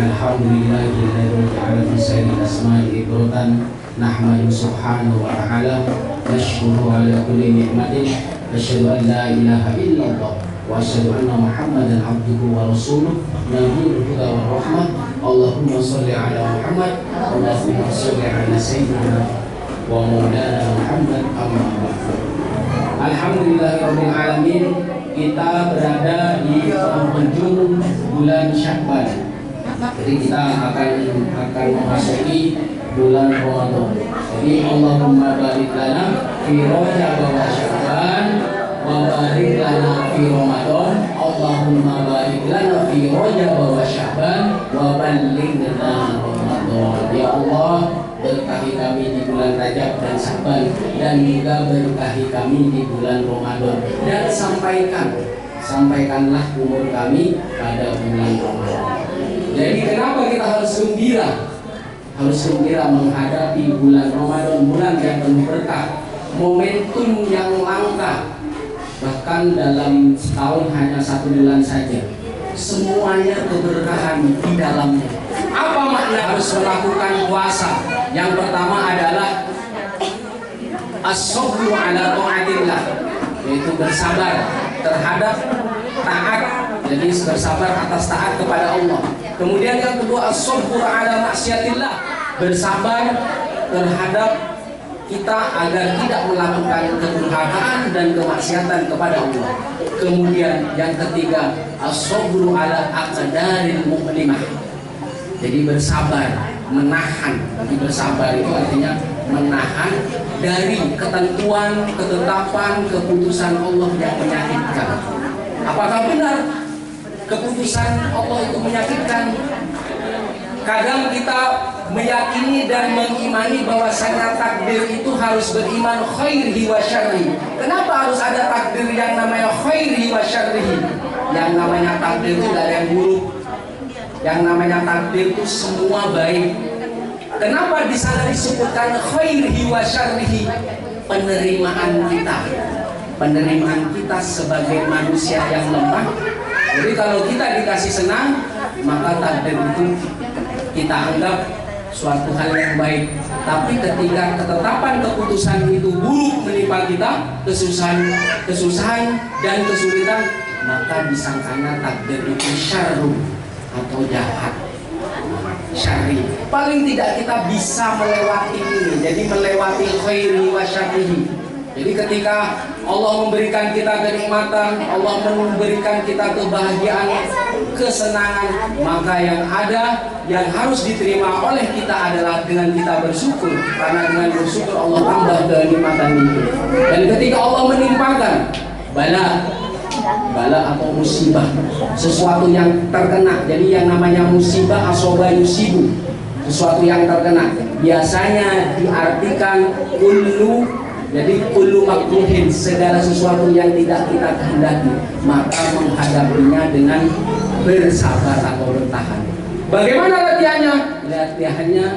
Alhamdulillahilladzi ja'ala fi sayyidil asma'i ibratan nahmadu subhanahu wa ta'ala nashkuru ala kulli ni'matin asyhadu an la ilaha illallah wa asyhadu anna Muhammadan abduhu wa rasuluh nabiyul huda wa rahmah. Allahumma shalli ala Muhammad Allahumma shalli ala sayyidina wa maulana Muhammad amma ba'du. Alhamdulillahirabbil alamin, kita berada di penghujung bulan Sya'ban. Jadi kita akan memasuki bulan Ramadan. Jadi Allahumma barik lana fi Rajab wa Sya'ban wa barik lana fi Ramadan. Allahumma barik lana fi Rajab wa Sya'ban wa ballighna Ramadan. Ya Allah, berkahi kami di bulan Rajab dan Sya'ban, dan juga berkahi kami di bulan Ramadan, dan sampaikanlah umur kami pada bulan Ramadan. Jadi kenapa kita harus gembira? Harus gembira menghadapi bulan Ramadan, bulan yang penuh berkah, momentum yang langka. Bahkan dalam setahun hanya 1 bulan saja, semuanya keberkahan di dalamnya. Apa makna harus melakukan puasa? Yang pertama adalah as-sabru ala ta'atillah, yaitu bersabar terhadap taat. Jadi bersabar atas taat kepada Allah. Kemudian yang kedua as-sabru ala maksiatillah, bersabar terhadap kita agar tidak melakukan kedurhakaan dan kemaksiatan kepada Allah. Kemudian yang ketiga as-sabru ala aqdaril mu'limah, jadi bersabar, menahan. Jadi bersabar itu artinya menahan dari ketentuan, ketetapan, keputusan Allah yang menyakitkan. Apakah benar keputusan Allah itu menyakitkan? Kadang kita meyakini dan mengimani bahwasanya takdir itu harus beriman khairihi wa syarrihi. Kenapa harus ada takdir yang namanya khairihi wa syarrihi? Yang namanya takdir itu tidak ada yang buruk. Yang namanya takdir itu semua baik. Kenapa di sana disebutkan khairihi wa syarrihi? Penerimaan kita sebagai manusia yang lemah. Jadi kalau kita dikasih senang, maka takdir itu kita anggap suatu hal yang baik. Tapi ketika ketetapan keputusan itu buruk menimpa kita, kesusahan dan kesulitan, maka disangkanya takdir itu syarru atau jahat, syarri. Paling tidak kita bisa melewati ini, jadi melewati khairi wa syarrihi. Jadi ketika Allah memberikan kita kenikmatan, Allah memberikan kita kebahagiaan, kesenangan, maka yang ada, yang harus diterima oleh kita adalah dengan kita bersyukur. Karena dengan bersyukur Allah tambah kenikmatan itu. Dan ketika Allah menimpakan bala atau musibah, sesuatu yang terkena. Jadi yang namanya musibah asoba yusibu, sesuatu yang terkena, biasanya diartikan kullu makruhin, segala sesuatu yang tidak kita kehendaki, maka menghadapinya dengan bersabar atau bertahan. Bagaimana latihannya? Latihannya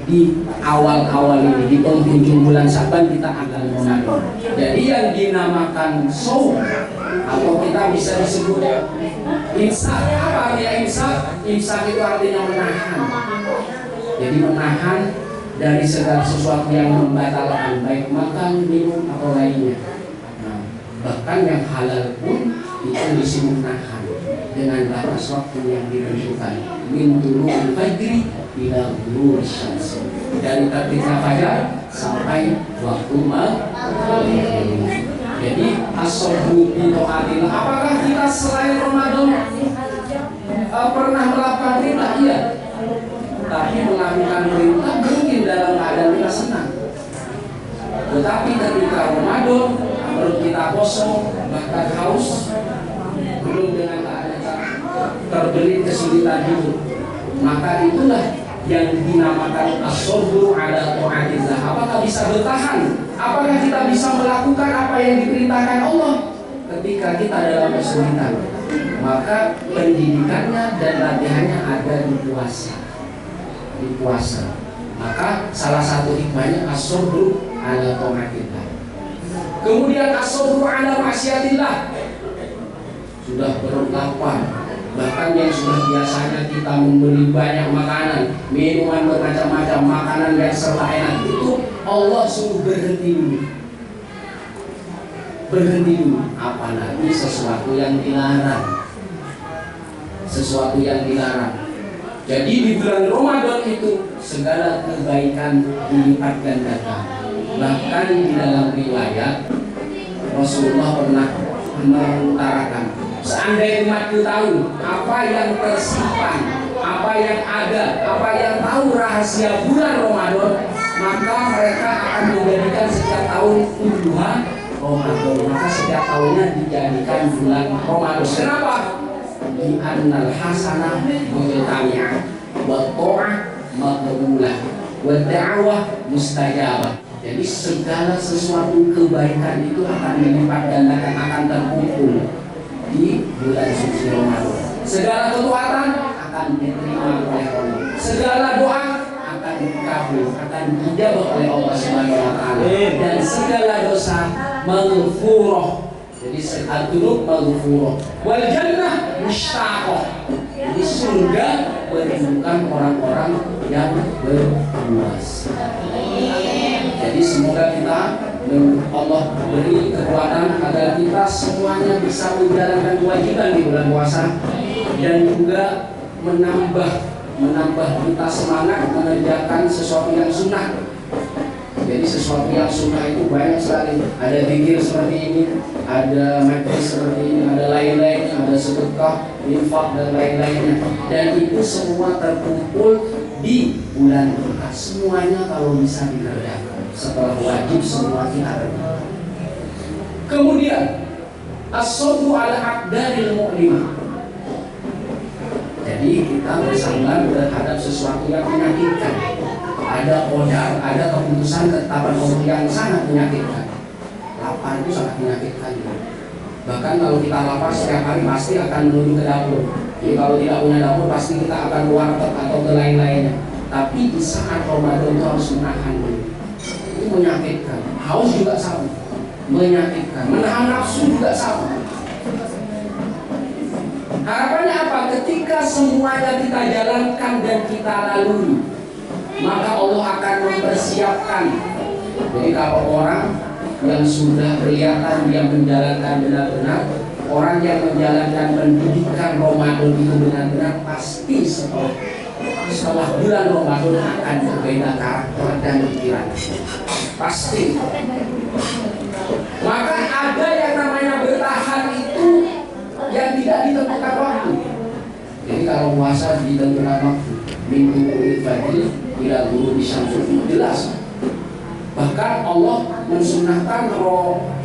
di awal-awal ini, di penghujung bulan Sya'ban kita akan Ramadan. Jadi yang dinamakan shaum atau kita bisa disebut imsak. Apa artinya imsak? Imsak itu artinya menahan. Jadi menahan dari segala sesuatu yang membatalkan, baik makan, minum atau lainnya. Nah, bahkan yang halal pun itu disebut nahan dengan batas waktu yang ditentukan. Min tulu'il fajri ila ghurubi syams, dari terbitnya fajar sampai waktu maghrib. Jadi as-sabru bi ta'atillah. Apakah kita selain Ramadan pernah melakukan perintah? Iya. Tapi melakukan perintah mungkin dalam keadaan kita senang. Tetapi ketika Ramadan perut kita kosong, bahkan haus, belum dengan keadaan terbelit kesulitan hidup, maka itulah yang dinamakan as-sabru ala ta'atillah. Apakah bisa bertahan? Apakah kita bisa melakukan apa yang diperintahkan Allah ketika kita dalam kesulitan? Maka pendidikannya dan latihannya ada di puasa. Maka salah satu hikmahnya as-sabru ala ta'atillah. Kemudian as-sabru ala maksiatillah. Sudah perut lapar, Bahkan yang sudah biasanya kita membeli banyak makanan, minuman bermacam-macam, makanan yang serba enak, itu Allah suruh berhenti dulu. Berhenti dulu. Apalagi sesuatu yang dilarang. Sesuatu yang dilarang. Jadi di bulan Ramadan itu segala kebaikan dilipat gandakan. Bahkan di dalam riwayat Rasulullah pernah mengutarakan, seandainya umat tahu apa yang tersimpan, apa yang ada, apa yang tahu rahasia bulan Ramadan, maka mereka akan menjadikan setiap tahun bulan Ramadan. Maka setiap tahunnya dijadikan bulan Ramadan. Kenapa? Di annal hasanah mujtami'ah wa ta'ah maqbulah wa da'wah mustajabah. Jadi segala sesuatu kebaikan itu akan dilipat gandakan, akan terkumpul di bulan suci Ramadan. Segala ketaatan akan diterima oleh Allah. Segala doa akan dikabul, akan dijawab oleh Allah Subhanahu wa taala. Dan segala dosa maghfurah. Jadi al-dzunub maghfurah. Wal jannah mushtaqah. Jadi surga merindukan orang-orang yang berpuasa. Jadi semoga kita Allah beri kekuatan agar kita semuanya bisa menjalankan kewajiban di bulan puasa dan juga menambah kita semangat mengerjakan sesuatu yang sunnah. Jadi sesuatu yang sunnah itu banyak sekali. Ada zikir seperti ini, ada majlis seperti ini, ada lain-lainnya, ada sedekah, infak dan lain-lainnya. Dan itu semua terkumpul di bulan berkah. Semuanya kalau bisa dikerjakan. Setelah wajib semua kita kerjakan. Kemudian as-sabru ala aqdaril mu'limah. Jadi kita bersabar terhadap sesuatu yang menyakitkan. Ada qadar, ada keputusan ketetapan Allah yang sangat menyakitkan. Lapar itu sangat menyakitkan. Bahkan kalau kita lapar setiap hari pasti akan menuju ke dapur. Jadi kalau tidak punya dapur pasti kita akan warteg atau ke lain-lainnya. Tapi di saat Ramadan itu harus menahan dulu. Itu menyakitkan. Haus juga sama, menyakitkan. Menahan nafsu juga sama. Harapannya apa? Ketika semuanya kita jalankan dan kita lalui, maka Allah akan mempersiapkan. Jadi kalau orang yang sudah kelihatan dia menjalankan benar-benar, orang yang menjalankan pendidikan Ramadan itu benar-benar, pasti setelah bulan Ramadan akan berbeda karakter dan pikiran. Pasti. Maka ada yang namanya bertahan itu yang tidak ditentukan waktu. Jadi kalau puasa ditentukan waktu, minggu fajr tidak guru bisa jelas. Bahkan Allah mensunahkan,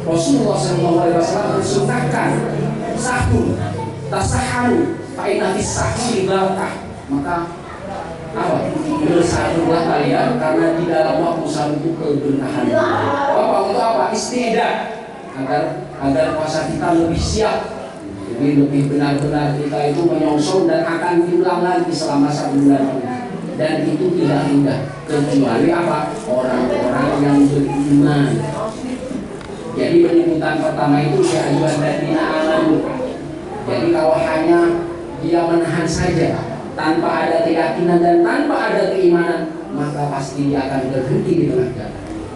Rasulullah SAW mensunahkan sahur, tasaharu, fa'inna fis sahuri barakah. Maka apa? Bersahurlah kalian karena di dalam waktu sahur itu keberkahan. Apa untuk apa? Istidad agar puasa kita lebih siap. Jadi lebih benar-benar kita itu menyongsong dan akan diulang lagi selama 1 bulan ini. Dan itu tidak mudah kecuali apa? Orang-orang yang beriman. Jadi penyebutan pertama itu ya ayyuhal ladzina amanu. Jadi kalau hanya dia menahan saja tanpa ada keyakinan dan tanpa ada keimanan, maka pasti dia akan berhenti di tengah jalan.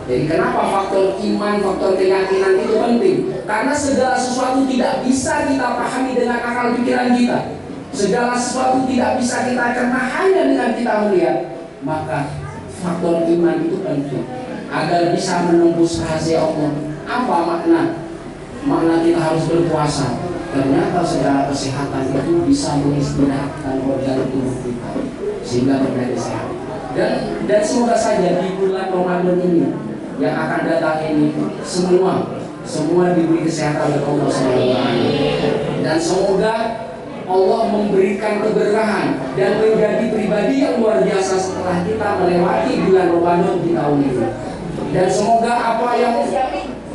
Jadi kenapa faktor iman, faktor keyakinan itu penting? Karena segala sesuatu tidak bisa kita pahami dengan akal pikiran kita. Segala sesuatu tidak bisa kita cerna hanya dengan kita melihat. Maka faktor iman itu penting agar bisa menembus rahasia Allah. Apa makna? Makna kita harus berpuasa. Ternyata segala kesehatan itu bisa mengistirahatkan organ tubuh kita sehingga menjadi sehat. Dan semoga saja di bulan Ramadan ini yang akan datang ini semua diberi kesehatan oleh Allah SWT. Dan semoga Allah memberikan keberkahan dan menjadi pribadi yang luar biasa setelah kita melewati bulan Ramadan di tahun ini. Dan semoga apa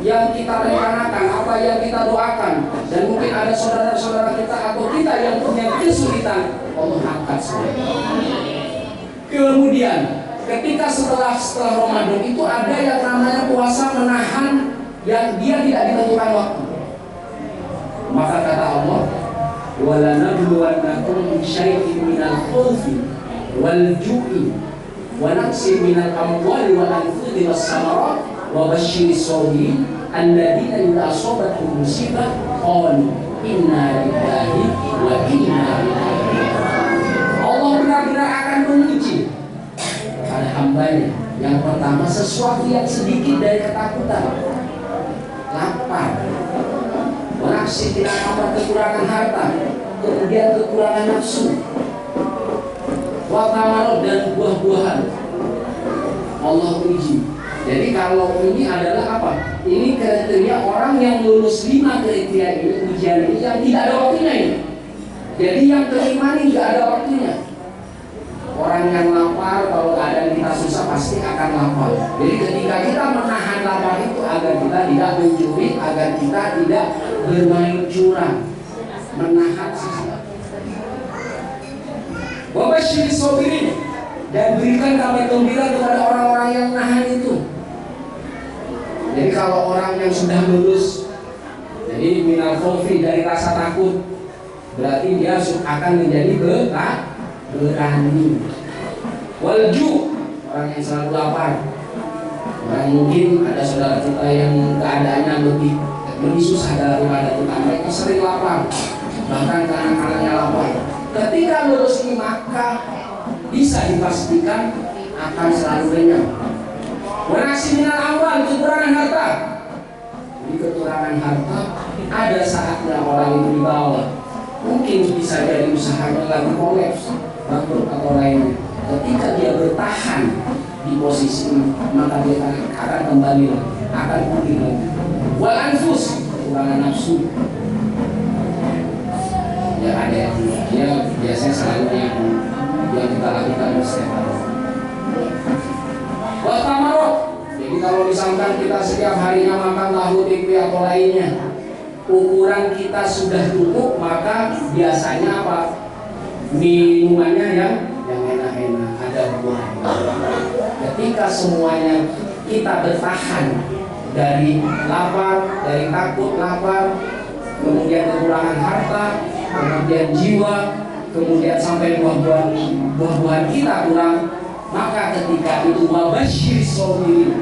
yang kita rencanakan, apa yang kita doakan, dan mungkin ada saudara-saudara kita atau kita yang punya kesulitan, Allah angkat semua. Kemudian ketika setelah Ramadan itu ada yang namanya puasa menahan yang dia tidak ditentukan waktu. Maka kata Allah, wala nabluwannakum bisyai'in minal khawfi wal ju'i wa naqsin minal amwali wal anfusi was samarat wa basyiris sabirin alladzina idza asabatuhum musibah qalu inna lillahi wa inna ilaihi raji'un. Allah benar-benar akan menguji pada hambanya. Yang pertama, sesuatu yang sedikit dari ketakutan, lapar, wanaksi tidak apa kekurangan harta, kemudian kekurangan nafsu, watamarot dan buah-buahan. Allah uji. Jadi kalau ini adalah apa? Ini kriteria orang yang lulus 5 kriteria ini, ujian ini yang tidak ada waktunya ini. Jadi yang kelima ini nggak ada waktunya. Orang yang lapar, kalau keadaan kita susah pasti akan lapar. Jadi ketika kita menahan lapar itu agar kita tidak mencuri, agar kita tidak bermain curang, menahan susah. Wabasyiris sabirin, dan berikan kabar gembira kepada orang-orang yang nahan itu. Jadi kalau orang yang sudah lulus, jadi minal khawfi, dari rasa takut, berarti dia akan menjadi berani. Walju, orang yang selalu lapar. Orang mungkin ada saudara kita yang keadaannya lebih susah daripada kita, mereka sering lapar, bahkan anak-anaknya lapar. Ketika lulus ini maka bisa dipastikan akan selalu kenyang. Wanaksi minal amwal, kekurangan harta. Di kekurangan harta ada saatnya orang itu dibawa. Mungkin bisa jadi usahanya lagi kolaps, bangkrut atau lainnya. Ketika dia bertahan di posisi ini, maka dia akan kembali lagi, akan pulih lagi. Wal anfus, kekurangan nafsu. Ya ada yang dia biasanya selalu yang kita lakukan setiap hari. Watamarot. Jadi kalau misalkan kita setiap harinya makan tahu tempe atau lainnya, ukuran kita sudah cukup, maka biasanya apa? Minumannya yang enak-enak, ada buah. Ketika semuanya kita bertahan dari lapar, dari takut lapar, kemudian kekurangan harta, kemudian jiwa, kemudian sampai buah-buahan kita kurang, maka ketika itu wabasyiris sabirin,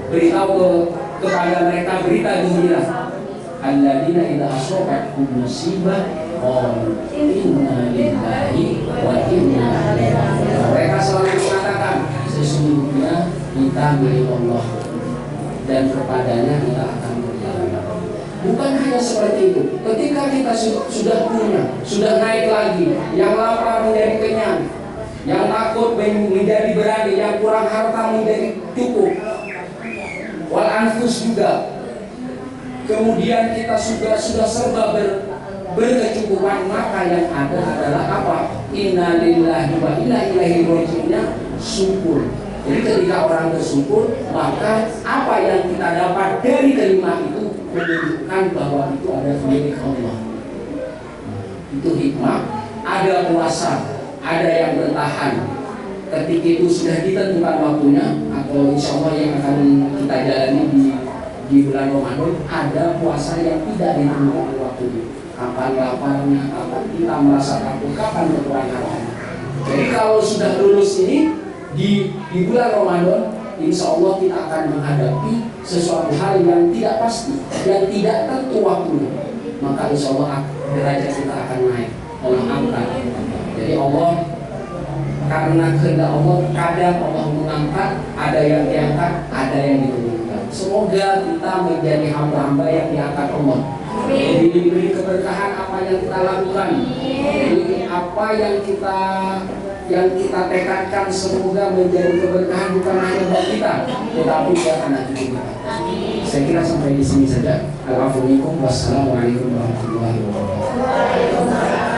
beritahu kepada mereka berita gembira, alladzina idza asabatuhum musibah qalu inna lillahi wa inna ilaihi raji'un. Mereka selalu mengatakan sesungguhnya kita milik Allah dan kepadanya kita akan berjalan. Bukan hanya seperti itu. Ketika kita sudah punya, sudah naik lagi, yang lapar menjadi kenyang, yang takut menjadi berani, yang kurang harta menjadi cukup, wal anfus juga. Kemudian kita sudah serba berkecukupan, maka yang ada adalah apa? Inna lillahi wa inna ilaihi raji'un, syukur. Jadi ketika orang bersyukur, maka apa yang kita dapat dari kelima itu menunjukkan bahwa itu ada milik Allah. Itu hikmah. Ada puasa, ada yang bertahan. Ketika itu sudah ditentukan waktunya, atau insya Allah yang akan kita jalani di bulan Ramadan, ada puasa yang tidak ditentukan waktunya. Kapan laparnya, kapan kita merasa takut, kapan kekurangannya. Jadi kalau sudah lulus ini di bulan Ramadan, insya Allah kita akan menghadapi sesuatu hal yang tidak pasti, yang tidak tentu waktunya. Maka insya Allah derajat kita akan naik, Allah angkat. Jadi Allah, karena kehendak Allah, kadang Allah mengangkat, ada yang diangkat, ada yang diturunkan. Semoga kita menjadi hamba-hamba yang diangkat Allah. Diberi keberkahan apa yang kita lakukan, apa yang kita tekadkan, semoga menjadi keberkahan bukan hanya buat kita, tetapi buat anak cucu kita. Saya kira sampai di sini saja. Assalamualaikum warahmatullahi wabarakatuh.